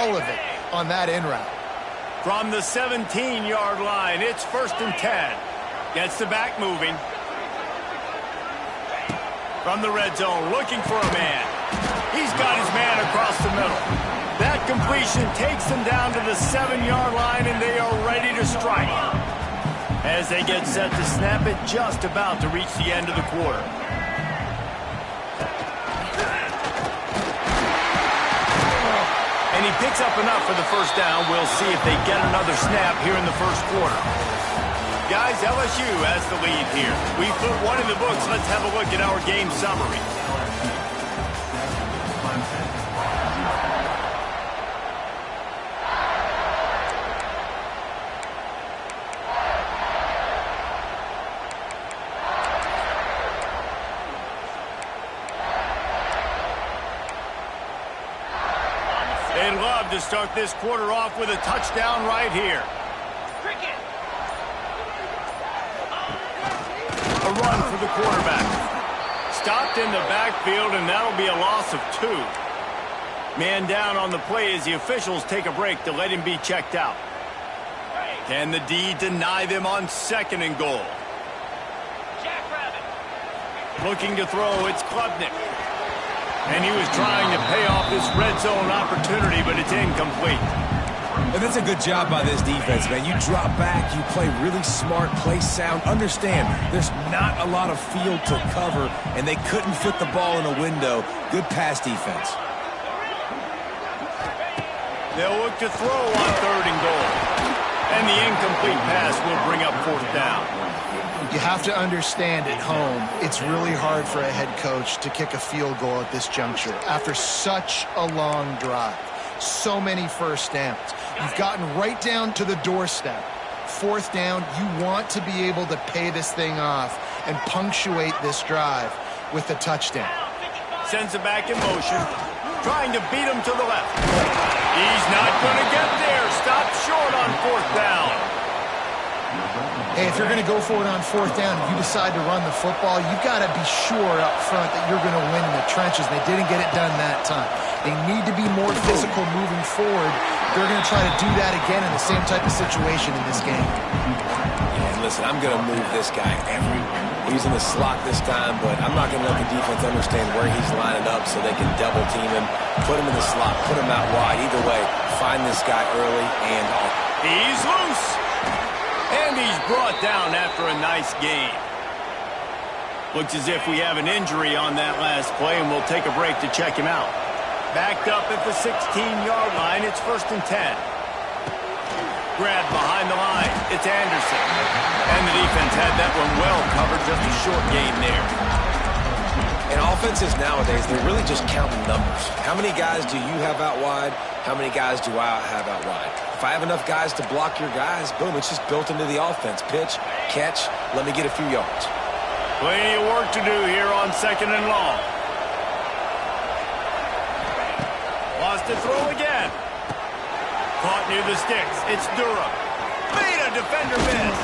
all of it on that in route. From the 17-yard line, it's 1st and 10. Gets the back moving. From the red zone, looking for a man. He's got his man across the middle. That completion takes them down to the 7-yard line, and they are ready to strike. As they get set to snap it, just about to reach the end of the quarter. And he picks up enough for the first down. We'll see if they get another snap here in the first quarter. Guys, LSU has the lead here. We put one in the books. Let's have a look at our game summary. They'd love to start this quarter off with a touchdown right here. A run for the quarterback. Stopped in the backfield, and that'll be a loss of 2. Man down on the play as the officials take a break to let him be checked out. Can the D deny them on 2nd and goal? Looking to throw, it's Klubnik. And he was trying to pay off this red zone opportunity, but it's incomplete. And that's a good job by this defense, man. You drop back, you play really smart, play sound. Understand, there's not a lot of field to cover, and they couldn't fit the ball in a window. Good pass defense. They'll look to throw on 3rd and goal. And the incomplete pass will bring up 4th down. You have to understand at home, it's really hard for a head coach to kick a field goal at this juncture after such a long drive. So many first downs. You've gotten right down to the doorstep. 4th down, you want to be able to pay this thing off and punctuate this drive with a touchdown. Sends it back in motion. Trying to beat him to the left. He's not going to get there. Stopped short on 4th down. Hey, if you're going to go for it on 4th down, if you decide to run the football, you've got to be sure up front that you're going to win in the trenches. They didn't get it done that time. They need to be more physical moving forward. They're going to try to do that again in the same type of situation in this game. Yeah, listen, I'm going to move this guy everywhere. He's in the slot this time, but I'm not going to let the defense understand where he's lining up so they can double team him, put him in the slot, put him out wide. Either way, find this guy early and often. He's loose. And he's brought down after a nice gain. Looks as if we have an injury on that last play, and we'll take a break to check him out. Backed up at the 16-yard line, it's 1st and 10. Grabbed behind the line, it's Anderson. And the defense had that one well covered, just a short gain there. And offenses nowadays, they're really just counting numbers. How many guys do you have out wide? How many guys do I have out wide? If I have enough guys to block your guys, boom, it's just built into the offense. Pitch, catch, let me get a few yards. Plenty of work to do here on 2nd and long. Lost to throw again. Caught near the sticks. It's Durham. Made a defender miss.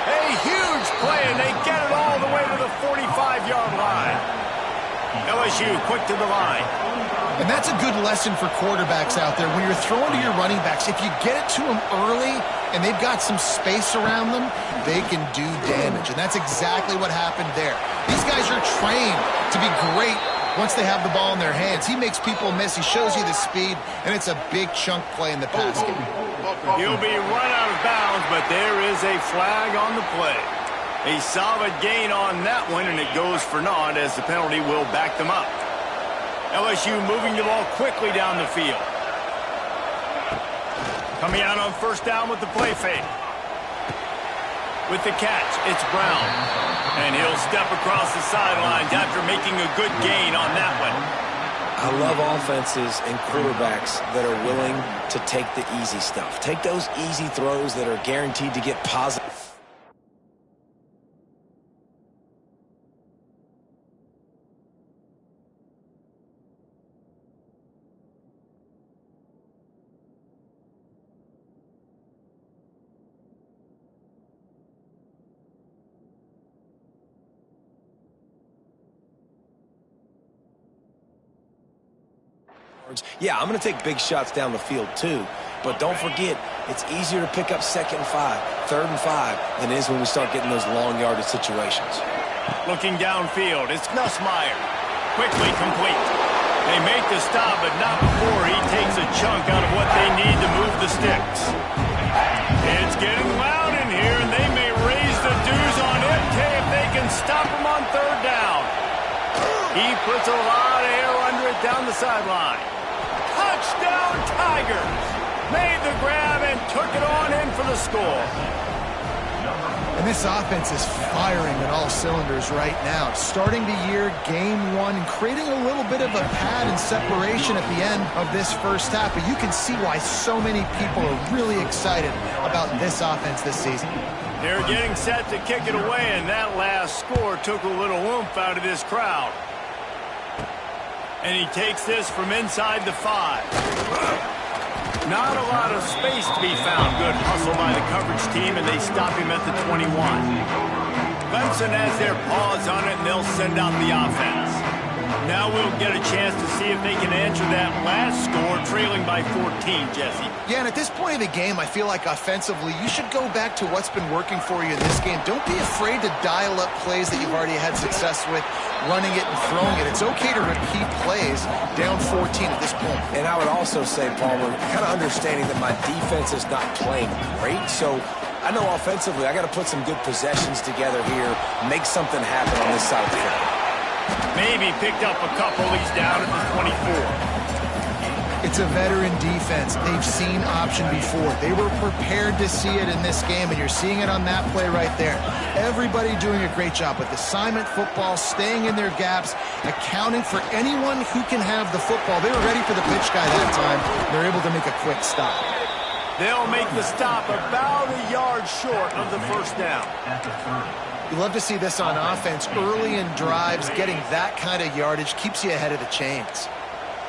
A huge play, and they get it all the way to the 45-yard line. LSU quick to the line. And that's a good lesson for quarterbacks out there. When you're throwing to your running backs, if you get it to them early and they've got some space around them, they can do damage. And that's exactly what happened there. These guys are trained to be great once they have the ball in their hands. He makes people miss. He shows you the speed, and it's a big chunk play in the pass game. He'll be run out of bounds, but there is a flag on the play. A solid gain on that one, and it goes for naught as the penalty will back them up. LSU moving the ball quickly down the field. Coming out on 1st down with the play fake. With the catch, it's Brown. And he'll step across the sidelines after making a good gain on that one. I love offenses and quarterbacks that are willing to take the easy stuff. Take those easy throws that are guaranteed to get positive. Yeah, I'm going to take big shots down the field too. But don't forget, it's easier to pick up 2nd and 5, 3rd and 5 than it is when we start getting those long yardage situations. Looking downfield, it's Nussmeier. Quickly complete. They make the stop, but not before he takes a chunk out of what they need to move the sticks. It's getting loud in here, and they may raise the dues on MK if they can stop him on 3rd down. He puts a lot of air under it down the sideline. Touchdown, Tigers! Made the grab and took it on in for the score. And this offense is firing on all cylinders right now. Starting the year, game 1, and creating a little bit of a pad and separation at the end of this first half. But you can see why so many people are really excited about this offense this season. They're getting set to kick it away, and that last score took a little oomph out of this crowd. And he takes this from inside the 5. Not a lot of space to be found. Good hustle by the coverage team, and they stop him at the 21. Clemson has their paws on it, and they'll send out the offense. Now we'll get a chance to see if they can answer that last score, trailing by 14, Jesse. Yeah, and at this point of the game, I feel like offensively, you should go back to what's been working for you in this game. Don't be afraid to dial up plays that you've already had success with, running it and throwing it. It's okay to repeat plays down 14 at this point. And I would also say, Palmer, kind of understanding that my defense is not playing great, so I know offensively I got to put some good possessions together here, make something happen on this side of the field. Maybe picked up a couple. He's down at the 24. It's a veteran defense. They've seen option before. They were prepared to see it in this game, and you're seeing it on that play right there. Everybody doing a great job with assignment football, staying in their gaps, accounting for anyone who can have the football. They were ready for the pitch guy that time. They're able to make a quick stop. They'll make the stop about a yard short of the 1st down. You love to see this on offense. Early in drives, getting that kind of yardage keeps you ahead of the chains.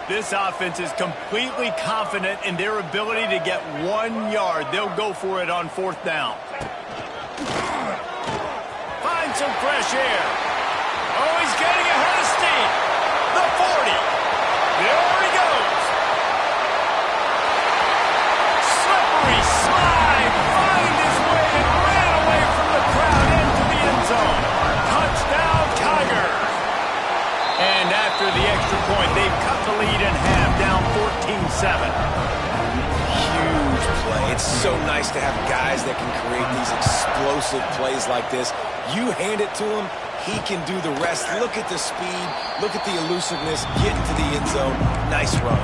This offense is completely confident in their ability to get 1 yard. They'll go for it on 4th down. Find some fresh air. Oh, he's getting ahead of steam. The 40. There he goes. Slippery slide. Find his way and ran away from the crowd into the end zone. Touchdown, Tigers. And after the extra point, they've cut the lead in half, down 14-7. Huge play. It's so nice to have guys that can create these explosive plays like this. You hand it to him, he can do the rest. Look at the speed. Look at the elusiveness. Get into the end zone. Nice run.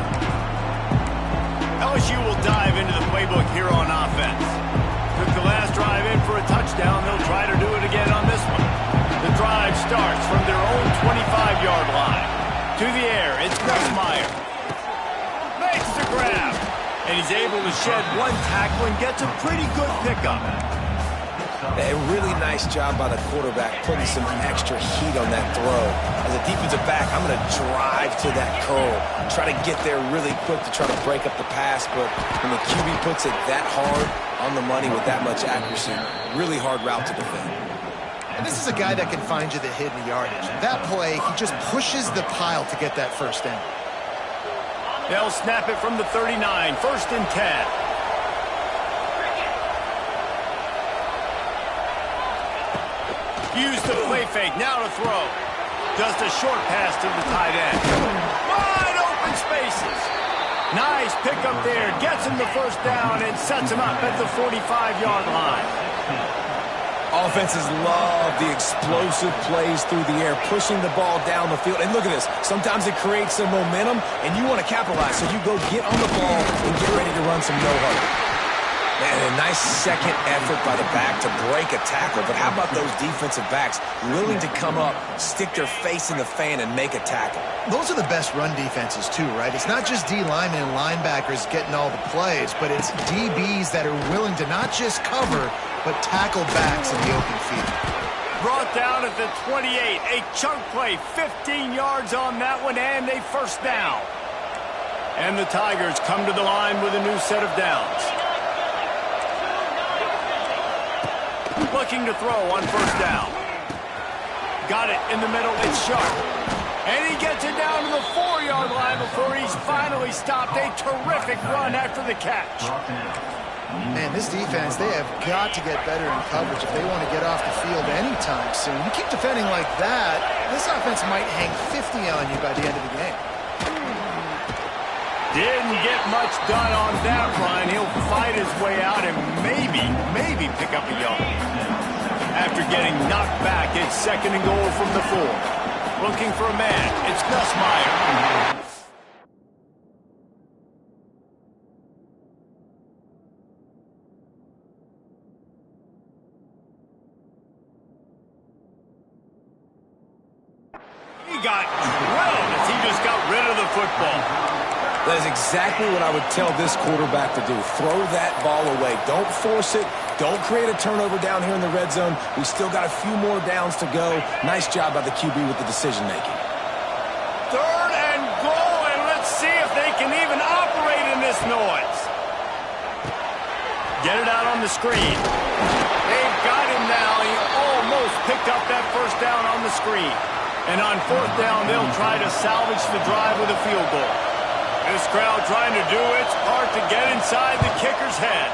LSU will dive into the playbook here on offense. Took the last drive in for a touchdown. They'll try to do it again on this one. The drive starts from their own 25-yard line. To the air, it's Nussmeier. Makes the grab. And he's able to shed 1 tackle and gets a pretty good pickup. A really nice job by the quarterback putting some extra heat on that throw. As a defensive back, I'm going to drive to that curl. Try to get there really quick to try to break up the pass, but when the QB puts it that hard on the money with that much accuracy, really hard route to defend. And this is a guy that can find you the hidden yardage. That play, he just pushes the pile to get that 1st down. They'll snap it from the 39, 1st and 10. Use the play fake, now to throw. Just a short pass to the tight end. Wide open spaces. Nice pickup there. Gets him the 1st down and sets him up at the 45-yard line. Offenses love the explosive plays through the air, pushing the ball down the field. And look at this. Sometimes it creates some momentum, and you want to capitalize. So you go get on the ball and get ready to run some no-huddle. Man, a nice second effort by the back to break a tackle. But how about those defensive backs willing to come up, stick their face in the fan, and make a tackle? Those are the best run defenses, too, right? It's not just D linemen and linebackers getting all the plays, but it's DBs that are willing to not just cover, but tackle backs in the open field. Brought down at the 28. A chunk play, 15 yards on that one, and a 1st down. And the Tigers come to the line with a new set of downs. Looking to throw on 1st down. Got it in the middle. It's sharp. And he gets it down to the 4-yard line before he's finally stopped. A terrific run after the catch. Man, this defense, they have got to get better in coverage if they want to get off the field anytime soon. You keep defending like that, this offense might hang 50 on you by the end of the game. Didn't get much done on that run. He'll fight his way out and maybe pick up a yard. After getting knocked back, it's 2nd and goal from the 4. Looking for a man. It's Gus Meyer. He got drilled as he just got rid of the football. That is exactly what I would tell this quarterback to do. Throw that ball away. Don't force it. Don't create a turnover down here in the red zone. We still got a few more downs to go. Nice job by the QB with the decision-making. 3rd and goal, and let's see if they can even operate in this noise. Get it out on the screen. They've got him now. He almost picked up that 1st down on the screen. And on 4th down, they'll try to salvage the drive with a field goal. This crowd trying to do its part to get inside the kicker's head.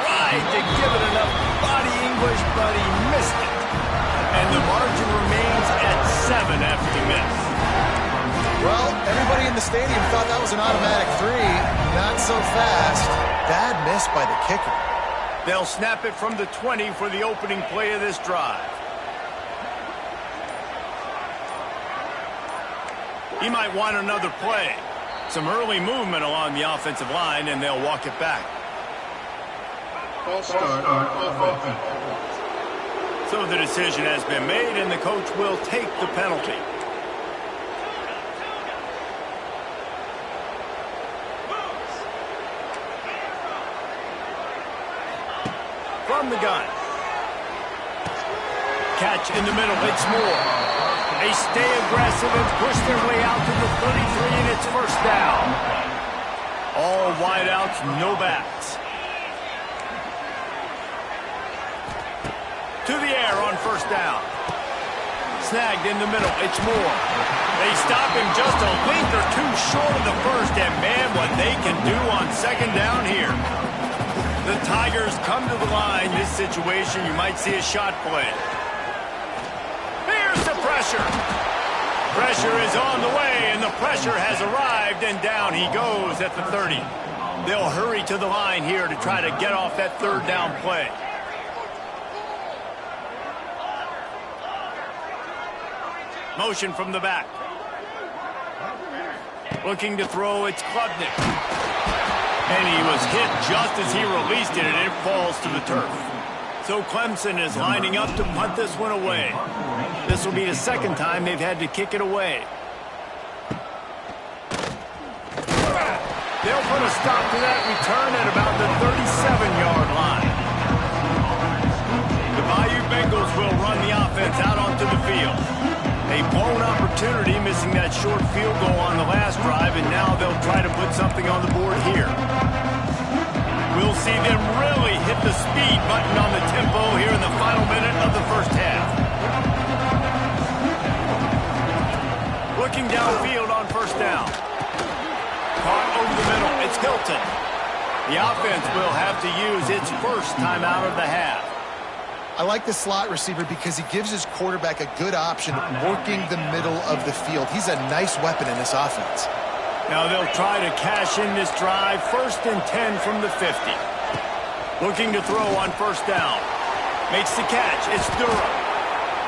Tried to give it enough body English, but he missed it. And the margin remains at 7 after the miss. Well, everybody in the stadium thought that was an automatic 3. Not so fast. Bad miss by the kicker. They'll snap it from the 20 for the opening play of this drive. He might want another play. Some early movement along the offensive line, and they'll walk it back. False start on offense. So the decision has been made, and the coach will take the penalty. From the gun. Catch in the middle. It's Moore. They stay aggressive and push their way out to the 33, and it's 1st down. All wideouts, no backs. To the air on 1st down. Snagged in the middle. It's Moore. They stop him just a length or two short of the 1st, and man, what they can do on 2nd down here. The Tigers come to the line. This situation, you might see a shot play. Here's the pressure. Pressure is on the way, and the pressure has arrived, and down he goes at the 30. They'll hurry to the line here to try to get off that 3rd down play. Motion from the back. Looking to throw, it's Klubnik. And he was hit just as he released it, and it falls to the turf. So Clemson is lining up to punt this one away. This will be the 2nd time they've had to kick it away. They'll put a stop to that return at about the 37-yard line. The Bayou Bengals will run the offense out onto the field. A blown opportunity, missing that short field goal on the last drive, and now they'll try to put something on the board here. We'll see them really hit the speed button on the tempo here in the final minute of the 1st half. Looking downfield on 1st down. Caught over the middle. It's Hilton. The offense will have to use its 1st timeout of the half. I like the slot receiver because he gives his quarterback a good option working the middle of the field. He's a nice weapon in this offense. Now they'll try to cash in this drive. 1st and 10 from the 50. Looking to throw on 1st down. Makes the catch. It's Durham.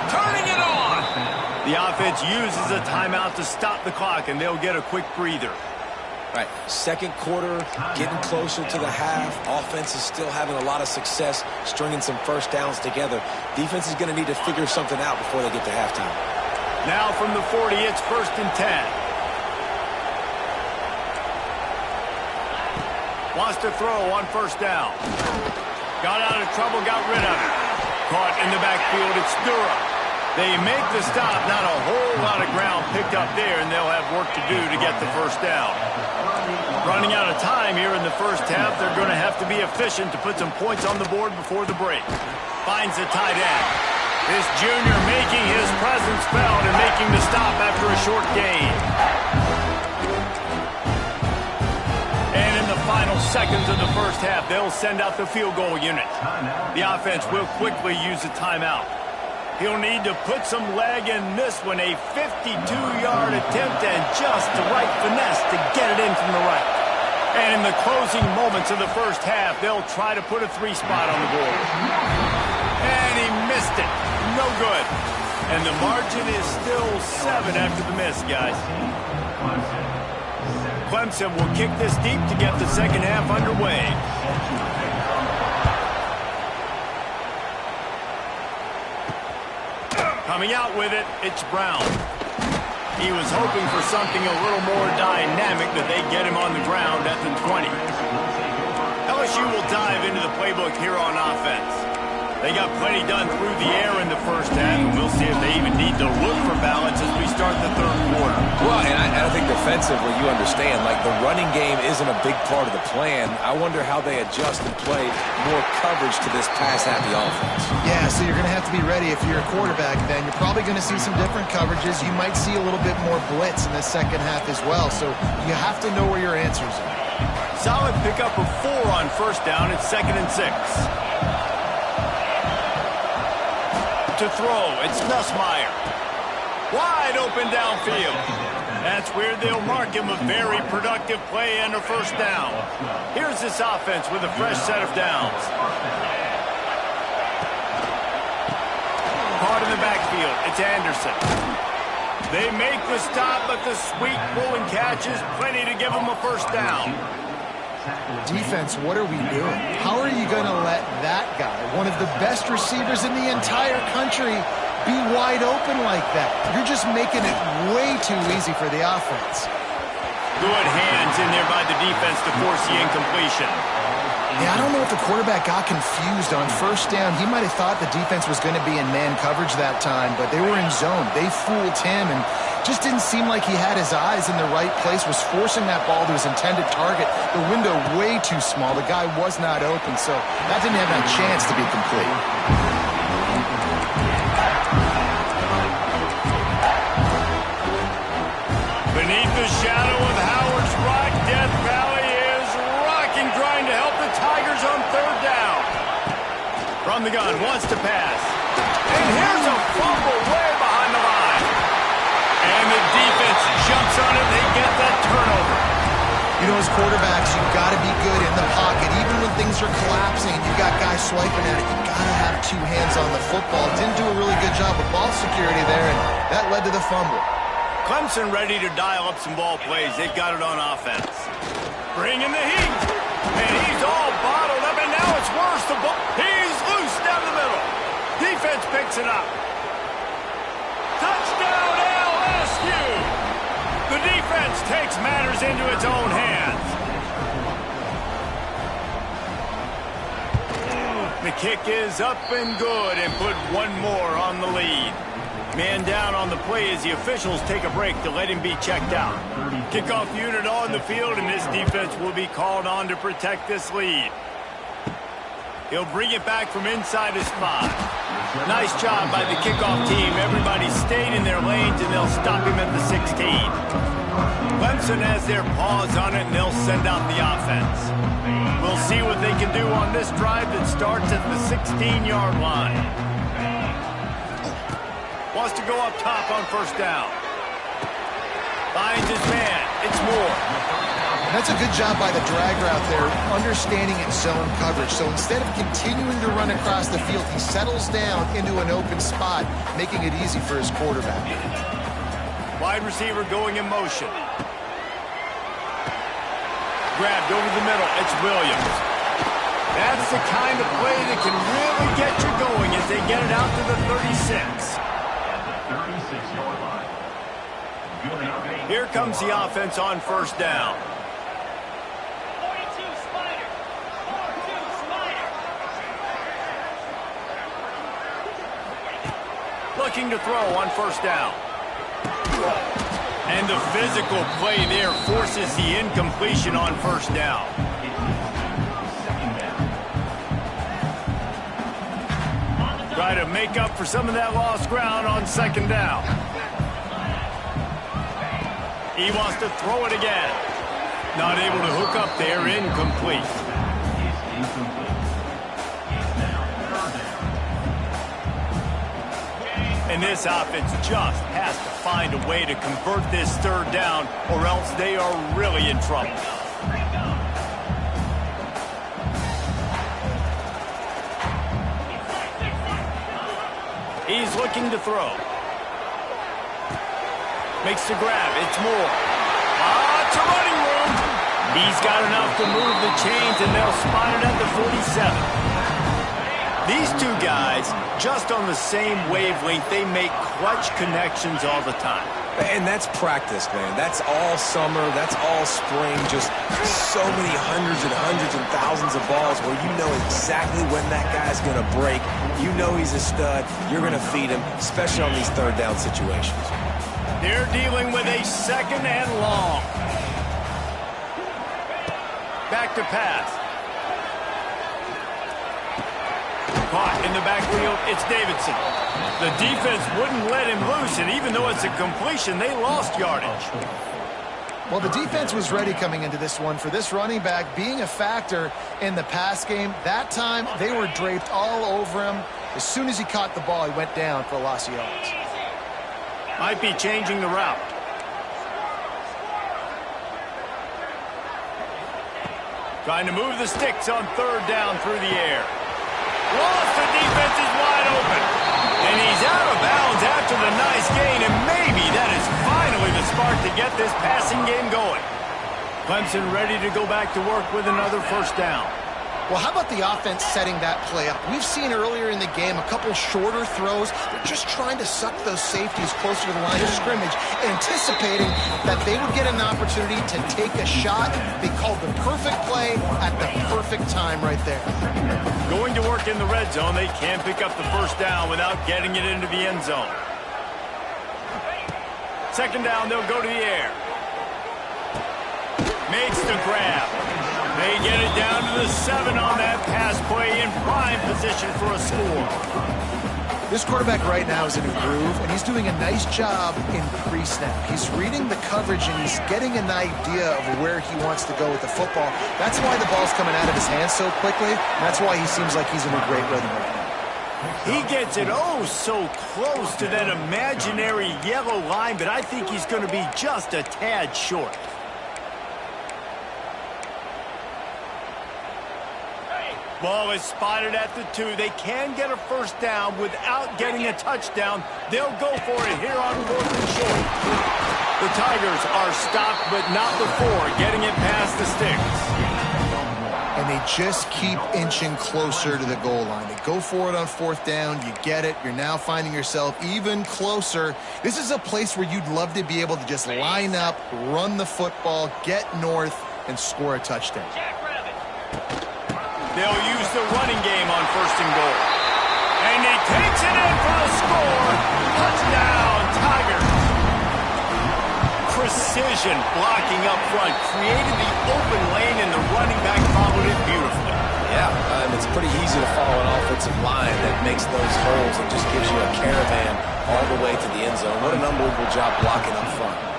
Turning it on. The offense uses a timeout to stop the clock, and they'll get a quick breather. Right, 2nd quarter, getting closer to the half. Offense is still having a lot of success stringing some 1st downs together. Defense is going to need to figure something out before they get to halftime. Now from the 40, it's 1st and 10. Wants to throw on 1st down. Got out of trouble, got rid of it. Caught in the backfield, it's Durham. They make the stop, not a whole lot of ground picked up there, and they'll have work to do to get the 1st down. Running out of time here in the 1st half, they're going to have to be efficient to put some points on the board before the break. Finds the tight end. This junior making his presence felt and making the stop after a short gain. And in the final seconds of the first half, they'll send out the field goal unit. The offense will quickly use a timeout. He'll need to put some leg in this one, a 52-yard attempt and just the right finesse to get it in from the right. And in the closing moments of the first half, they'll try to put a 3-spot on the board. And he missed it. No good. And the margin is still 7 after the miss, guys. Clemson will kick this deep to get the second half underway. Coming out with it, it's Brown. He was hoping for something a little more dynamic, but they get him on the ground at the 20. LSU will dive into the playbook here on offense. They got plenty done through the air in the first half, and we'll see if they even need to look for balance as we start the third quarter. Well, and I think defensively, you understand, like the running game isn't a big part of the plan. I wonder how they adjust and play more coverage to this pass-happy offense. Yeah, so you're going to have to be ready if you're a quarterback then. You're probably going to see some different coverages. You might see a little bit more blitz in the second half as well, so you have to know where your answers are. Solid pickup of 4 on first down. It's 2nd and 6. To throw, it's Nussmeier. Wide open downfield. That's where they'll mark him a very productive play and a first down. Here's this offense with a fresh set of downs. Caught in the backfield, it's Anderson. They make the stop, but the sweet pulling catch is plenty to give them a first down. Defense, what are we doing? How are you going to let that guy, one of the best receivers in the entire country, be wide open like that? You're just making it way too easy for the offense. Good hands in there by the defense to force the incompletion. Yeah, I don't know if the quarterback got confused on first down. He might have thought the defense was going to be in man coverage that time, but they were in zone. They fooled him and just didn't seem like he had his eyes in the right place, was forcing that ball to his intended target. The window way too small. The guy was not open, so that didn't have a chance to be complete. Beneath the shadow of Howard's Rock, Death Valley is rocking, trying to help the Tigers on third down. From the gun, wants to pass. And here's a fumble way behind the line. And the defense jumps on it. They get that turnover. You know, as quarterbacks, you've got to be good in the pocket. Even when things are collapsing, you've got guys swiping at it. You've got to have 2 hands on the football. Didn't do a really good job of ball security there, and that led to the fumble. Clemson ready to dial up some ball plays. They've got it on offense. Bring in the heat. And he's all bottled up, and now it's worse. The ball. He's loose down the middle. Defense picks it up. Touchdown, LSU. The defense takes matters into its own hands. The kick is up and good and put 1 more on the lead. Man down on the play as the officials take a break to let him be checked out. Kickoff unit on the field, and this defense will be called on to protect this lead. He'll bring it back from inside his 5. Nice job by the kickoff team. Everybody stayed in their lanes, and they'll stop him at the 16. Clemson has their paws on it, and they'll send out the offense. We'll see what they can do on this drive that starts at the 16-yard line. Wants to go up top on first down. Finds his man. It's Moore. That's a good job by the drag route there, understanding its zone coverage. So instead of continuing to run across the field, he settles down into an open spot, making it easy for his quarterback. Wide receiver going in motion. Grabbed over the middle. It's Williams. That's the kind of play that can really get you going as they get it out to the 36. Here comes the offense on first down. Looking to throw on first down. And the physical play there forces the incompletion on first down. Try to make up for some of that lost ground on second down. He wants to throw it again. Not able to hook up there, incomplete. And this offense just has to find a way to convert this third down, or else they are really in trouble. He's looking to throw. Makes the grab. It's more. It's a running room. He's got enough to move the chains, and they'll spot it at the 47. These two guys, just on the same wavelength, they make clutch connections all the time. And that's practice, man. That's all summer. That's all spring. Just so many hundreds and thousands of balls where you know exactly when that guy's going to break. You know he's a stud. You're going to feed him, especially on these third down situations. They're dealing with a second and long. Back to pass. Caught in the backfield, it's Davidson. The defense wouldn't let him loose, and even though it's a completion, they lost yardage. Well, the defense was ready coming into this one for this running back being a factor in the pass game. That time, they were draped all over him. As soon as he caught the ball, he went down for a loss of yards. Might be changing the route. Trying to move the sticks on third down through the air. Lost, the defense is wide open. And he's out of bounds after the nice gain, and maybe that is finally the spark to get this passing game going. Clemson ready to go back to work with another first down. Well, how about the offense setting that play up? We've seen earlier in the game a couple shorter throws. They're just trying to suck those safeties closer to the line of scrimmage, anticipating that they would get an opportunity to take a shot. They called the perfect play at the perfect time right there. Going to work in the red zone, they can't pick up the first down without getting it into the end zone. Second down, they'll go to the air. Makes the grab. They get it down to the 7 on that pass play, in prime position for a score. This quarterback right now is in a groove, and he's doing a nice job in pre-snap. He's reading the coverage, and he's getting an idea of where he wants to go with the football. That's why the ball's coming out of his hands so quickly, and that's why he seems like he's in a great rhythm right now. He gets it so close to that imaginary yellow line, but I think he's going to be just a tad short. Ball is spotted at the 2. They can get a first down without getting a touchdown. They'll go for it here on 4th and short. The Tigers are stopped, but not before getting it past the sticks. And they just keep inching closer to the goal line. They go for it on 4th down. You get it. You're now finding yourself even closer. This is a place where you'd love to be able to just line up, run the football, get north, and score a touchdown. They'll use the running game on 1st and goal. And he takes it in for the score. Touchdown, Tigers. Precision blocking up front. Created the open lane, and the running back followed it beautifully. Yeah, it's pretty easy to follow an offensive line that makes those holes and just gives you a caravan all the way to the end zone. What an unbelievable job blocking up front.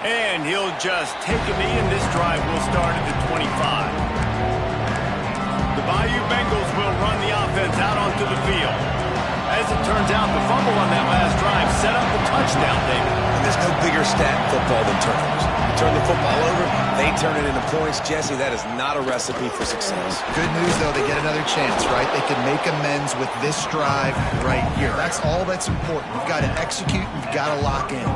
And he'll just take a knee, and this drive will start at the 25. The Bayou Bengals will run the offense out onto the field. As it turns out, the fumble on that last drive set up the touchdown, David. And there's no bigger stat in football than turnovers. You turn the football over, they turn it into points. Jesse, that is not a recipe for success. Good news, though, they get another chance, right? They can make amends with this drive right here. That's all that's important. You've got to execute, and you've got to lock in.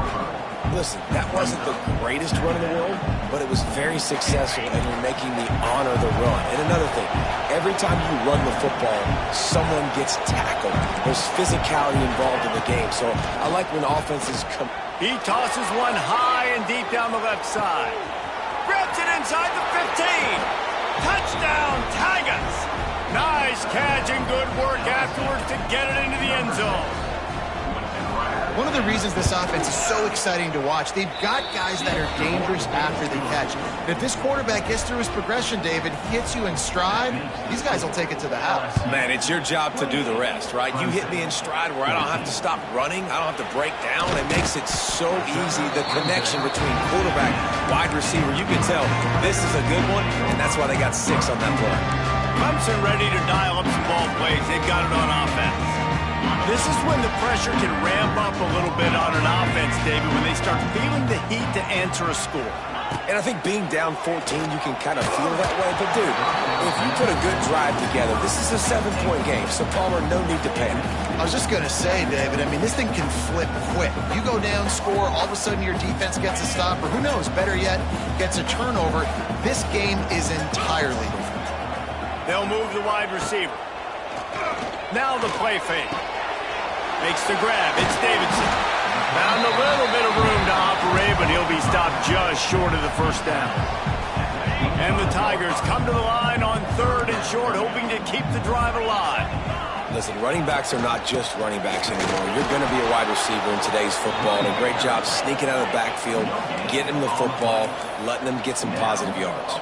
Listen, that wasn't the greatest run in the world, but it was very successful, and you're making me honor the run. And another thing, every time you run the football, someone gets tackled. There's physicality involved in the game, so I like when offenses come. He tosses one high and deep down the left side. Grabs it inside the 15. Touchdown, Tigers. Nice catch and good work afterwards to get it into the end zone. One of the reasons this offense is so exciting to watch, they've got guys that are dangerous after the catch. And if this quarterback gets through his progression, David, hits you in stride, these guys will take it to the house. Man, it's your job to do the rest, right? You hit me in stride where I don't have to stop running. I don't have to break down. It makes it so easy, the connection between quarterback, wide receiver. You can tell this is a good one, and that's why they got 6 on that play. Clemson ready to dial up some ball plays. They've got it on offense. This is when the pressure can ramp up a little bit on an offense, David, when they start feeling the heat to answer a score. And I think being down 14, you can kind of feel that way. But, dude, if you put a good drive together, this is a 7-point game. So, Palmer, no need to panic. I was just going to say, David, I mean, this thing can flip quick. You go down, score, all of a sudden your defense gets a stop, or who knows, better yet, gets a turnover. This game is entirely different. They'll move the wide receiver. Now the play fake. Makes the grab. It's Davidson. Found a little bit of room to operate, but he'll be stopped just short of the first down. And the Tigers come to the line on 3rd and short, hoping to keep the drive alive. Listen, running backs are not just running backs anymore. You're going to be a wide receiver in today's football. And a great job sneaking out of the backfield, getting them the football, letting them get some positive yards.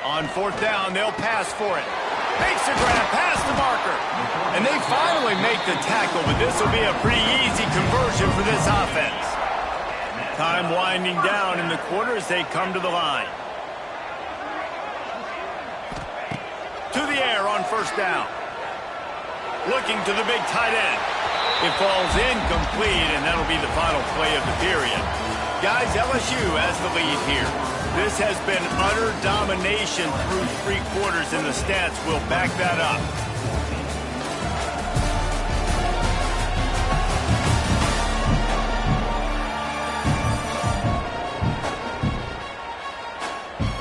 On 4th down, they'll pass for it. Makes the grab, past the marker. And they finally make the tackle, but this will be a pretty easy conversion for this offense. Time winding down in the quarter as they come to the line. To the air on 1st down. Looking to the big tight end. It falls incomplete, and that'll be the final play of the period. Guys, LSU has the lead here. This has been utter domination through 3 quarters, and the stats will back that up.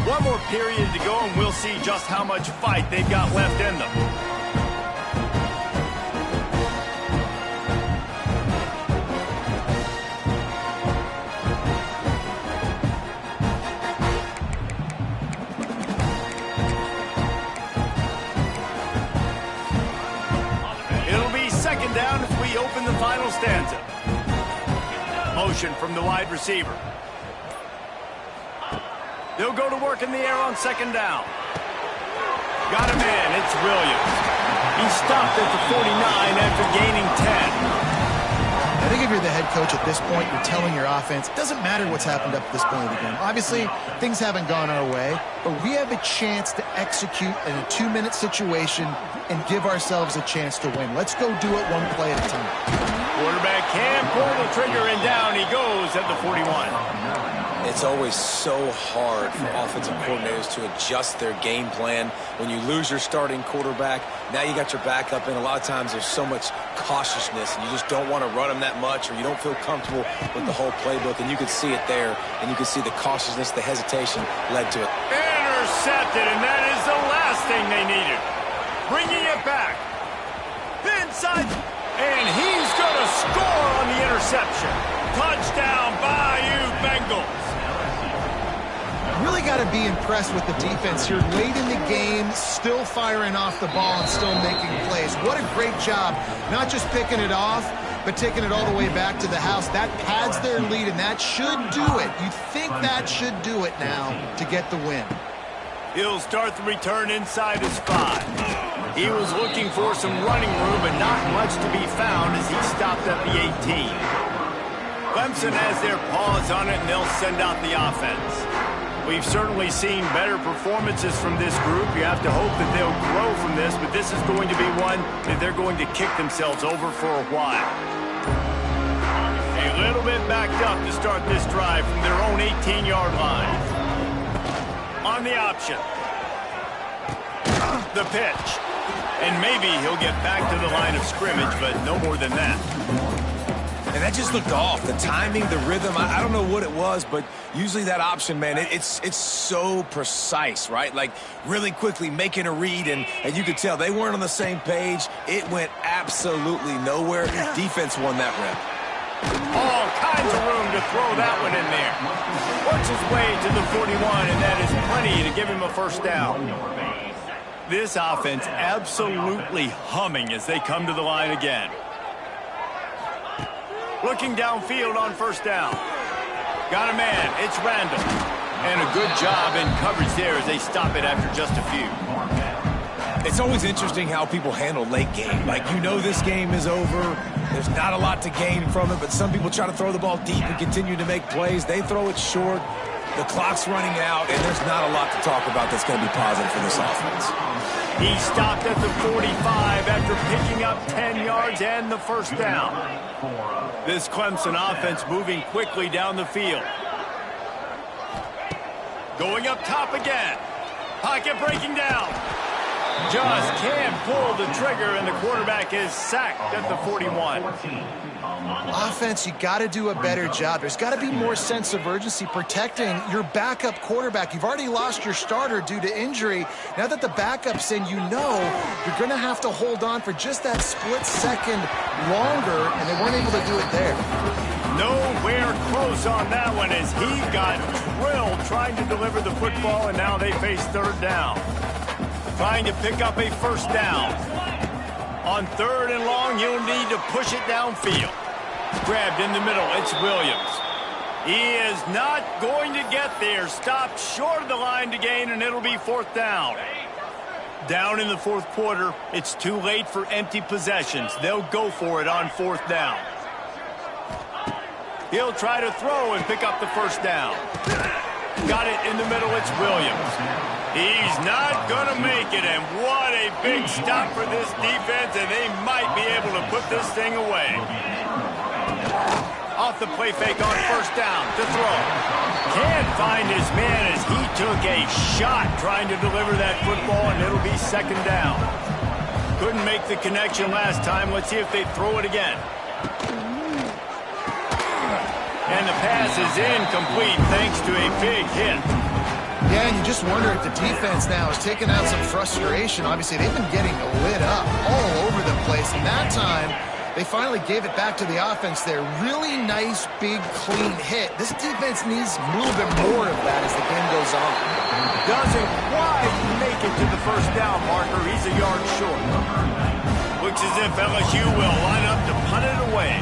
One more period to go, and we'll see just how much fight they've got left in them. Down as we open the final stanza. Motion from the wide receiver. They'll go to work in the air on 2nd down. Got him in. It's Williams. He stopped at the 49 after gaining 10. I think if you're the head coach at this point, you're telling your offense, it doesn't matter what's happened up to this point of the game. Obviously, things haven't gone our way, but we have a chance to execute in a 2-minute situation and give ourselves a chance to win. Let's go do it one play at a time. Quarterback can pull the trigger, and down he goes at the 41. It's always so hard for offensive coordinators to adjust their game plan. When you lose your starting quarterback, now you got your backup in. A lot of times there's so much cautiousness, and you just don't want to run them that much, or you don't feel comfortable with the whole playbook, and you can see it there, and you can see the cautiousness, the hesitation led to it. Intercepted, and that is the last thing they needed. Bringing it back. Inside, and he's going to score on the interception. Touchdown, Bayou Bengals. Really got to be impressed with the defense here. Late in the game, still firing off the ball and still making plays. What a great job. Not just picking it off, but taking it all the way back to the house. That pads their lead, and that should do it. You think that should do it now to get the win. He'll start the return inside his 5. He was looking for some running room, but not much to be found as he stopped at the 18. Clemson has their paws on it, and they'll send out the offense. We've certainly seen better performances from this group. You have to hope that they'll grow from this, but this is going to be one that they're going to kick themselves over for a while. A little bit backed up to start this drive from their own 18-yard line. On the option. The pitch. And maybe he'll get back to the line of scrimmage, but no more than that. And that just looked off. The timing, the rhythm, I don't know what it was, but usually that option, man, it's so precise, right? Like really quickly making a read, and you could tell they weren't on the same page. It went absolutely nowhere. Defense won that rep. All kinds of room to throw that one in there. Works his way to the 41, and that is plenty to give him a first down. This offense absolutely humming as they come to the line again. Looking downfield on first down. Got a man. It's Randall. And a good job in coverage there as they stop it after just a few. It's always interesting how people handle late game. Like, you know this game is over. There's not a lot to gain from it, but some people try to throw the ball deep and continue to make plays. They throw it short. The clock's running out, and there's not a lot to talk about that's going to be positive for this offense. He stopped at the 45 after picking up 10 yards and the first down. This Clemson offense moving quickly down the field. Going up top again. Pocket breaking down. Just can't pull the trigger, and the quarterback is sacked at the 41. Offense, you got to do a better job. There's got to be more sense of urgency protecting your backup quarterback. You've already lost your starter due to injury. Now that the backup's in, you know you're going to have to hold on for just that split second longer, and they weren't able to do it there. Nowhere close on that one as he got drilled trying to deliver the football, and now they face third down. Trying to pick up a first down. On third and long, he'll need to push it downfield. Grabbed in the middle, it's Williams. He is not going to get there. Stopped short of the line to gain, and it'll be fourth down. Down in the fourth quarter, it's too late for empty possessions. They'll go for it on fourth down. He'll try to throw and pick up the first down. Got it in the middle, it's Williams. He's not going to make it, and what a big stop for this defense, and they might be able to put this thing away. Off the play fake on first down to throw. Can't find his man as he took a shot trying to deliver that football, and it'll be second down. Couldn't make the connection last time. Let's see if they throw it again. And the pass is incomplete thanks to a big hit. Yeah, and you just wonder if the defense now is taking out some frustration. Obviously, they've been getting lit up all over the place. And that time, they finally gave it back to the offense there. Really nice, big, clean hit. This defense needs a little bit more of that as the game goes on. Doesn't quite make it to the first down marker. He's a yard short. Looks as if LSU will line up to punt it away.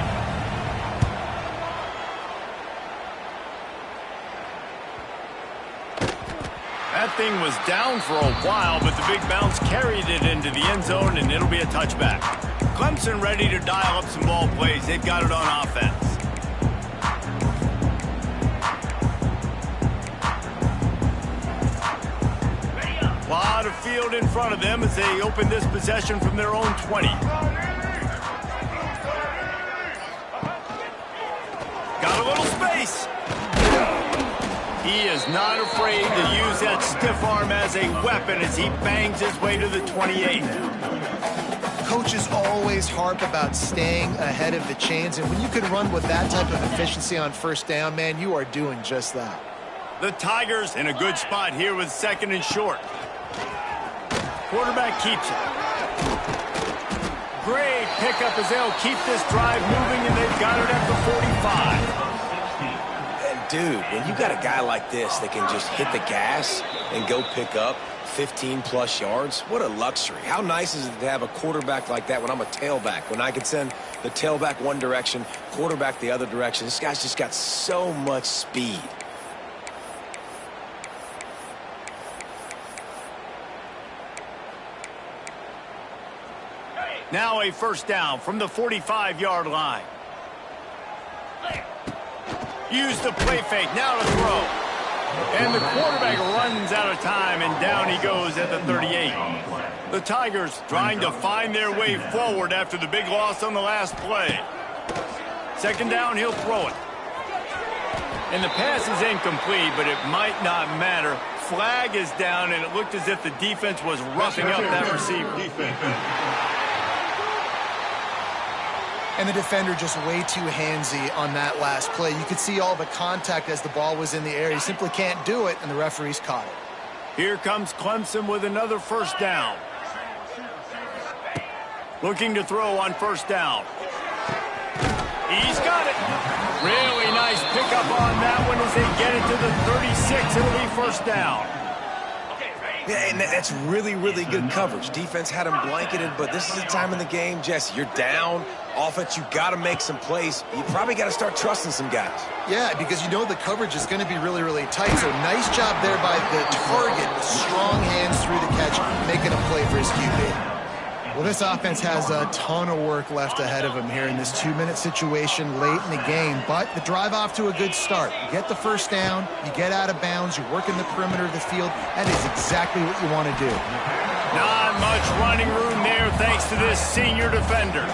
That thing was down for a while, but the big bounce carried it into the end zone, and it'll be a touchback. Clemson ready to dial up some ball plays. They've got it on offense. A lot of field in front of them as they open this possession from their own 20. Got a little space. He is not afraid to use that stiff arm as a weapon as he bangs his way to the 28. Coaches always harp about staying ahead of the chains, and when you can run with that type of efficiency on first down, man, you are doing just that. The Tigers in a good spot here with second and short. Quarterback keeps it. Great pickup as they'll keep this drive moving, and they've got it at the 45. Dude, when you got a guy like this that can just hit the gas and go pick up 15-plus yards, what a luxury. How nice is it to have a quarterback like that when I'm a tailback, when I can send the tailback one direction, quarterback the other direction. This guy's just got so much speed. Now a first down from the 45-yard line. Use the play fake, now to throw. And the quarterback runs out of time, and down he goes at the 38. The Tigers trying to find their way forward after the big loss on the last play. Second down, he'll throw it. And the pass is incomplete, but it might not matter. Flag is down, and it looked as if the defense was roughing up that receiver. And the defender just way too handsy on that last play. You could see all the contact as the ball was in the air. He simply can't do it, and the referees caught it. Here comes Clemson with another first down. Looking to throw on first down. He's got it. Nice pickup on that one as they get it to the 36. It'll be first down. Yeah, and that's really, really good coverage. Defense had him blanketed, but this is a time in the game, Jesse, you're down. Offense, you got to make some plays. You probably got to start trusting some guys. Yeah, because you know the coverage is going to be really, really tight. So nice job there by the target with strong hands through the catch, making a play for his QB. Well, this offense has a ton of work left ahead of them here in this 2-minute situation late in the game. But the drive off to a good start. You get the first down, you get out of bounds, you're working the perimeter of the field. That is exactly what you want to do. Not much running room there thanks to this senior defender.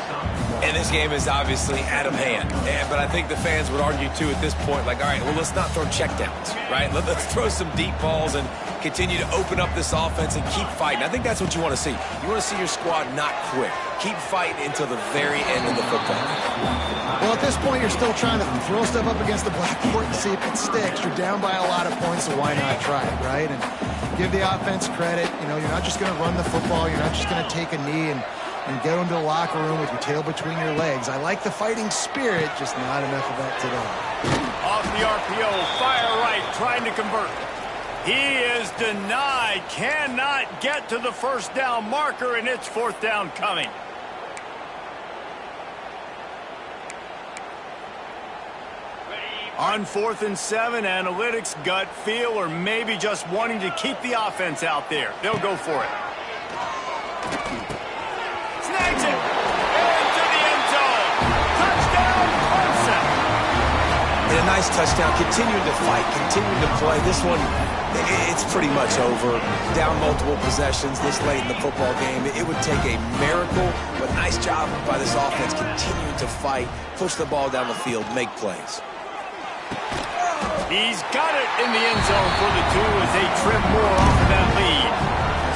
And this game is obviously out of hand. But I think the fans would argue, too, at this point, like, all right, well, let's not throw checkdowns, right? Let's throw some deep balls and continue to open up this offense and keep fighting. I think that's what you want to see. You want to see your squad not quit. Keep fighting until the very end of the football game. Well, at this point, you're still trying to throw stuff up against the blackboard and see if it sticks. You're down by a lot of points, so why not try it, right? And give the offense credit. You know, you're not just going to run the football. You're not just going to take a knee and go into the locker room with your tail between your legs. I like the fighting spirit, just not enough of that today. Off the RPO, fire right, trying to convert. He is denied, cannot get to the first down marker, and it's fourth down coming. On 4th and 7, analytics, gut feel, or maybe just wanting to keep the offense out there. They'll go for it. Snags it! Into the end zone! Touchdown, Clemson! And a nice touchdown, continuing to fight, continuing to play. This one, it's pretty much over. Down multiple possessions this late in the football game. It would take a miracle, but nice job by this offense continuing to fight, push the ball down the field, make plays. He's got it in the end zone for the 2 as they trim more off of that lead.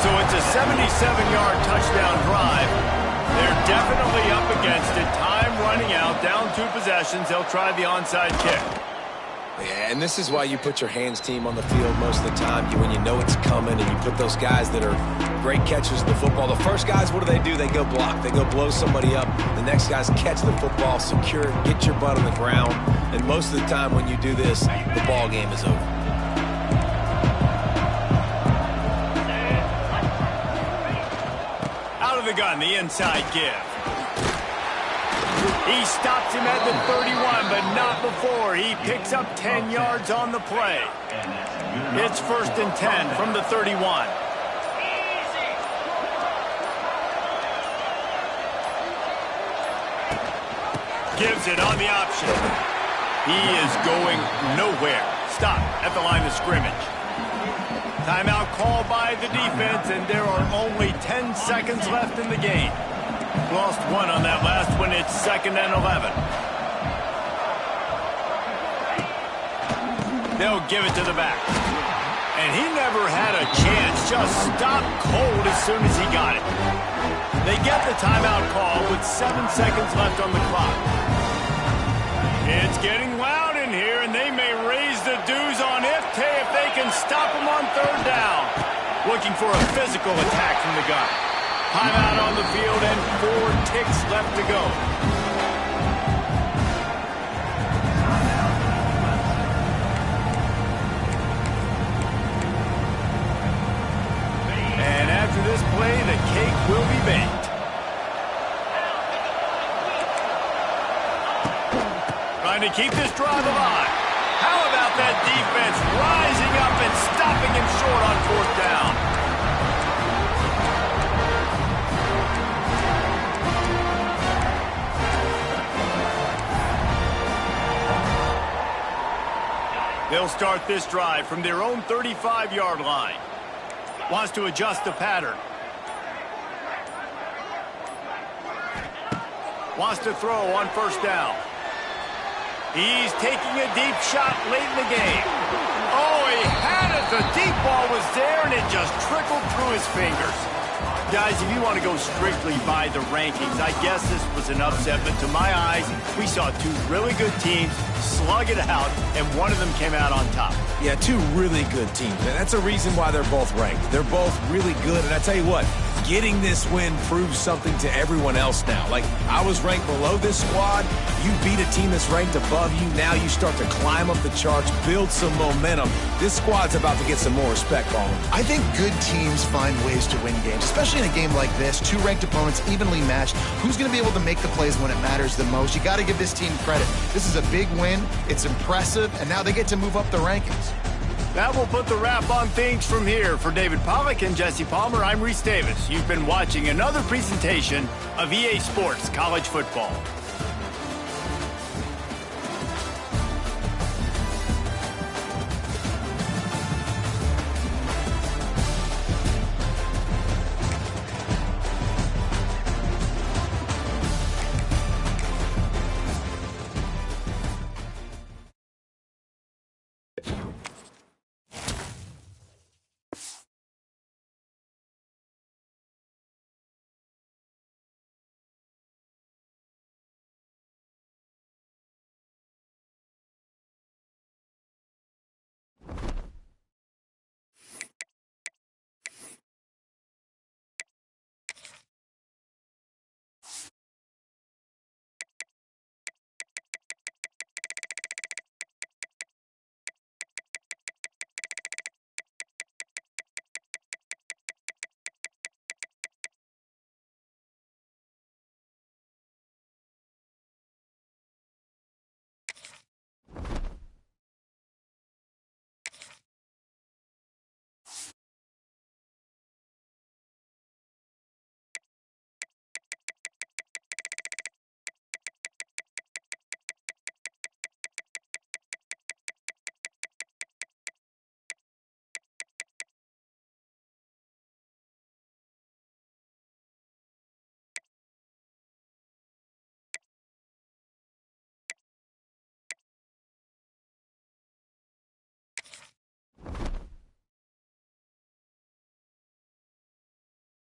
So it's a 77-yard touchdown drive. They're definitely up against it. Time running out, down 2 possessions. They'll try the onside kick. Yeah, and this is why you put your hands team on the field most of the time. When you know it's coming and you put those guys that are great catchers of the football. The first guys, what do? They go block. They go blow somebody up. The next guys catch the football, secure it, get your butt on the ground. And most of the time when you do this, the ball game is over. Out of the gun, the inside give. He stops him at the 31, but not before. He picks up 10 yards on the play. It's 1st and 10 from the 31. Gives it on the option. He is going nowhere. Stop at the line of scrimmage. Timeout called by the defense, and there are only 10 seconds left in the game. Lost 1 on that last one. It's 2nd and 11. They'll give it to the back. And he never had a chance. Just stopped cold as soon as he got it. They get the timeout call with 7 seconds left on the clock. It's getting loud in here, and they may raise the dues on if they can stop him on 3rd down. Looking for a physical attack from the gun. Timeout on the field and 4 ticks left to go. And after this play, the cake will be baked. Trying to keep this drive alive. How about that defense rising up and stopping him short on 4th down? They'll start this drive from their own 35-yard line. Wants to adjust the pattern. Wants to throw on 1st down. He's taking a deep shot late in the game. Oh, he had it. The deep ball was there, and it just trickled through his fingers. Guys, if you want to go strictly by the rankings, I guess this was an upset. But to my eyes, we saw 2 really good teams slug it out, and one of them came out on top. Yeah, two really good teams. And that's a reason why they're both ranked. They're both really good. And I tell you what, getting this win proves something to everyone else now. Like, I was ranked below this squad. You beat a team that's ranked above you. Now you start to climb up the charts, build some momentum. This squad's about to get some more respect, Ballin. I think good teams find ways to win games, especially in a game like this. Two ranked opponents evenly matched. Who's going to be able to make the plays when it matters the most? You got to give this team credit. This is a big win. It's impressive. And now they get to move up the rankings. That will put the wrap on things from here. For David Pollack and Jesse Palmer, I'm Reese Davis. You've been watching another presentation of EA Sports College Football.